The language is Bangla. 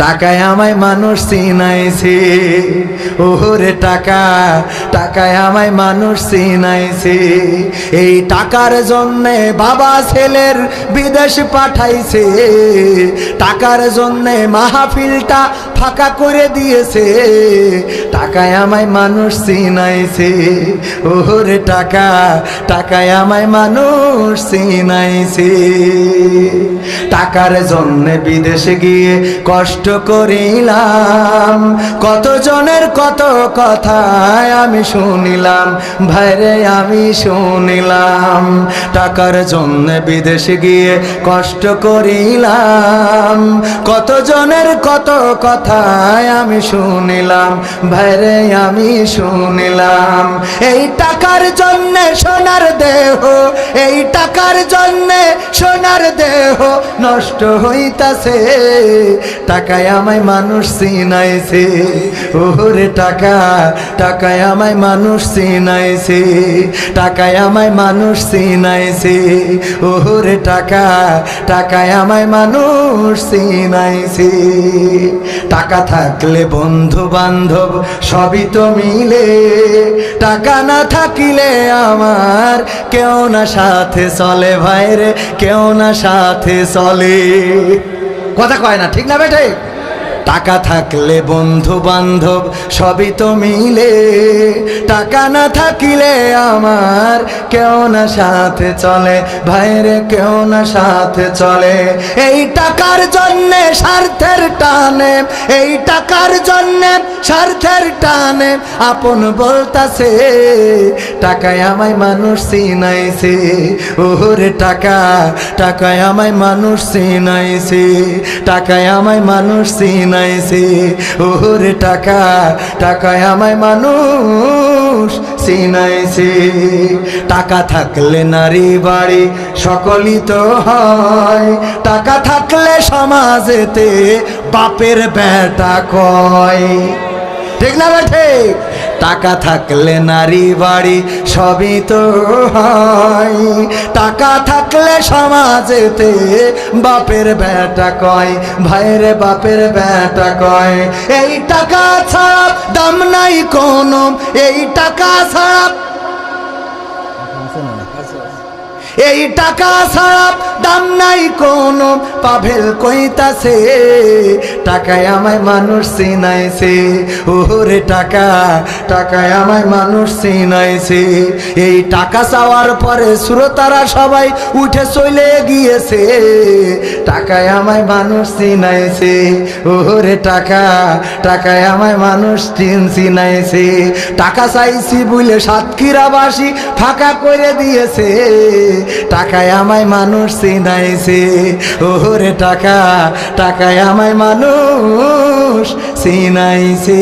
টাকায় আমায় মানুষ চিনাইছে, ওরে টাকা, টাকায় আমায় মানুষ চিনাইছে। এই টাকার জন্যে বাবা ছেলের বিদেশ পাঠাইছে, টাকার জন্যে মাহফিলটা ফাঁকা করে দিয়েছে। টাকায় আমায় মানুষ চিনাইছে, ওরে টাকা, টাকায় আমায় মানুষ চিনাইছে। টাকার জন্যে বিদেশে গিয়ে কষ্ট করিলাম, কতজনের কত কথা আমি শুনিলাম, ভাইরে আমি শুনিলাম। টাকার জন্যে বিদেশে গিয়ে কষ্ট করিলাম, কতজনের কত কথা আমি শুনিলাম, ভাইরে আমি শুনিলাম। এই টাকার জন্যে সোনার দেহ, এই টাকার জন্যে সোনার দেহ নষ্ট হইতাছে। টাকায় আমায় মানুষ চিনাইছে, ওরে টাকা, টাকায় আমায় মানুষ চিনাইছে। টাকায় আমায় মানুষ চিনাইছে, ওরে টাকা, টাকায় আমায় মানুষ চিনাইছে। টাকা থাকলে বন্ধু বান্ধব সবই তো মিলে, টাকা না থাকিলে আমার কেউ না সাথে চলে, ভাইরে কেউ না সাথে চলে। কথা কয় না, ঠিক না বেটে? টাকা থাকলে বন্ধু বান্ধব সবই তো মিলে, টাকা না থাকিলে আমার কেউ না সাথে চলে, ভাইরে কেউ না সাথে চলে। এই টাকার জন্যে স্বার্থের টানে, এই টাকার জন্যে স্বার্থের টানে আপন বলতাছে। টাকায় আমায় মানুষ চিনাইছে, ওরে টাকা, টাকায় আমায় মানুষ চিনাইছে। টাকায় আমায় মানুষ চিনাইছে, ওরে টাকা, টাকায় আমায় মানুষ চিনাইছে। টাকা থাকলে নারী বাড়ি সকলই তো হয়, টাকা থাকলে সমাজেতে বাপের বেটা কয়, ঠিক না বেঠে? টাকা থাকলে নারী বাড়ি সবই তো হয়, টাকা থাকলে সমাজেতে বাপের বেটা কয়, ভাইরে বাপের বেটা কয়। এই টাকা ছাড়া দাম নাই কোনো, এই টাকা ছাড়া, এই টাকা ছাড়া দাম নাই কোনো, পাভেল কইতাছে। টাকায় আমায় মানুষ চিনাইছে, ওরে টাকা, টাকায় আমায় মানুষ চিনাইছে। এই টাকা চাওয়ার পরে শ্রোতারা সবাই উঠে চলে গিয়েছে। টাকায় আমায় মানুষ চিনাইছে, ওরে টাকা, টাকায় আমায় মানুষ চিনাইছে। টাকা চাইছি বলে সাতক্ষীরাবাসী ফাঁকা করে দিয়েছে। টাকায় আমায় মানুষ চিনাইছে, ওরে টাকা, টাকায় আমায় মানুষ চিনাইছে।